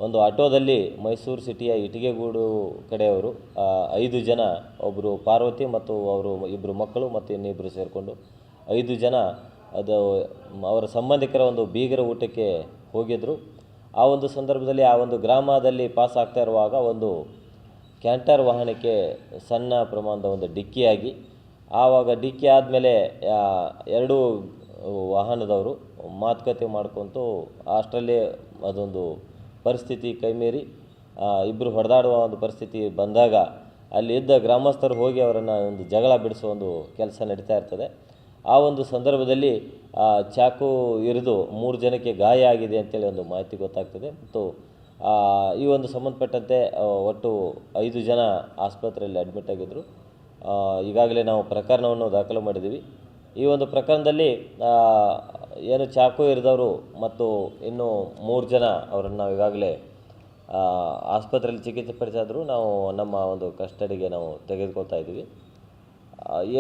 ಒಂದು ಆಟೋದಲ್ಲಿ ಮೈಸೂರು ಸಿಟಿಯ ಇಟಿಗೆಗೂಡು ಕಡೆಯವರು 5 ಜನ, ಒಬ್ಬರು ಪಾರ್ವತಿ ಮತ್ತು ಅವರು 2 ಮಕ್ಕಳು ಮತ್ತು ಇನ್ನಿಬ್ಬರು ಸೇರಿಕೊಂಡು 5 ಜನ ಅದು ಅವರ ಸಂಬಂಧಿಕರ ಒಂದು ಬೀಗರ ಊಟಕ್ಕೆ ಹೋಗಿದ್ದರು. ಆ ಒಂದು ಸಂದರ್ಭದಲ್ಲಿ ಆ ಒಂದು ಗ್ರಾಮದಲ್ಲಿ ಪಾಸ್ ಆಗ್ತಾ ಇರುವಾಗ ಒಂದು ಕ್ಯಾಂಟರ್ ವಾಹನಕ್ಕೆ ಸಣ್ಣ ಪ್ರಮಾಣದ ಒಂದು ಡಿಕ್ಕಿಯಾಗಿ, ಆವಾಗ ಡಿಕ್ಕಿ ಆದಮೇಲೆ 2 ವಾಹನದವರು ಮಾತುಕತೆ ಮಾಡ್ಕೊತು ಅಷ್ಟರಲ್ಲೇ ಅದೊಂದು ಪರಿಸ್ಥಿತಿ ಕೈಮೀರಿ ಇಬ್ಬರು ಹೊಡೆದಾಡುವ ಒಂದು ಪರಿಸ್ಥಿತಿ ಬಂದಾಗ ಅಲ್ಲಿ ಇದ್ದ ಗ್ರಾಮಸ್ಥರು ಹೋಗಿ ಅವರನ್ನು ಒಂದು ಜಗಳ ಬಿಡಿಸೋ ಒಂದು ಕೆಲಸ ನಡೀತಾ ಇರ್ತದೆ. ಆ ಒಂದು ಸಂದರ್ಭದಲ್ಲಿ ಚಾಕು ಇರಿದು 3 ಜನಕ್ಕೆ ಗಾಯ ಆಗಿದೆ ಅಂತೇಳಿ ಒಂದು ಮಾಹಿತಿ ಗೊತ್ತಾಗ್ತದೆ. ಮತ್ತು ಈ ಒಂದು ಸಂಬಂಧಪಟ್ಟಂತೆ ಒಟ್ಟು 5 ಜನ ಆಸ್ಪತ್ರೆಯಲ್ಲಿ ಅಡ್ಮಿಟ್ ಆಗಿದ್ದರು. ಈಗಾಗಲೇ ನಾವು ಪ್ರಕರಣವನ್ನು ದಾಖಲು ಮಾಡಿದ್ದೀವಿ. ಈ ಒಂದು ಪ್ರಕರಣದಲ್ಲಿ ಏನು ಚಾಕು ಇರಿದವರು ಮತ್ತು ಇನ್ನೂ 3 ಜನ ಅವರನ್ನು ನಾವು ಈಗಾಗಲೇ ಆಸ್ಪತ್ರೆಯಲ್ಲಿ ಚಿಕಿತ್ಸೆ ಪಡಿಸಿದ್ರು ನಾವು ನಮ್ಮ ಒಂದು ಕಸ್ಟಡಿಗೆ ನಾವು ತೆಗೆದುಕೊಳ್ತಾ ಇದ್ದೀವಿ.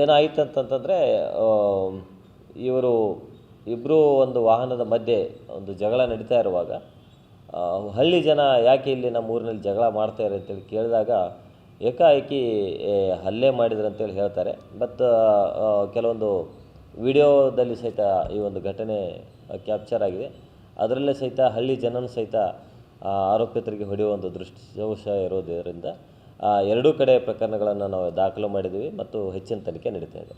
ಏನಾಯಿತು ಅಂತಂತಂದರೆ, ಇವರು ಇಬ್ಬರು ಒಂದು ವಾಹನದ ಮಧ್ಯೆ ಒಂದು ಜಗಳ ನಡೀತಾ ಇರುವಾಗ ಹಳ್ಳಿ ಜನ ಯಾಕೆ ಇಲ್ಲಿ ನಮ್ಮ ಊರಿನಲ್ಲಿ ಜಗಳ ಮಾಡ್ತಾರೆ ಅಂತೇಳಿ ಕೇಳಿದಾಗ ಏಕಾಏಕಿ ಹಲ್ಲೆ ಮಾಡಿದ್ರು ಅಂತೇಳಿ ಹೇಳ್ತಾರೆ. ಬಟ್ ಕೆಲವೊಂದು ವಿಡಿಯೋದಲ್ಲಿ ಸಹಿತ ಈ ಒಂದು ಘಟನೆ ಕ್ಯಾಪ್ಚರ್ ಆಗಿದೆ. ಅದರಲ್ಲೇ ಸಹಿತ ಹಳ್ಳಿ ಜನನೂ ಸಹಿತ ಆರೋಪಿತರಿಗೆ ಹೊಡೆಯುವ ಒಂದು ದೃಶ್ಯಾವಶ ಇರೋದರಿಂದ 2 ಕಡೆ ಪ್ರಕರಣಗಳನ್ನು ನಾವು ದಾಖಲು ಮಾಡಿದ್ದೀವಿ ಮತ್ತು ಹೆಚ್ಚಿನ ತನಿಖೆ ನಡೀತಾ ಇದೆ.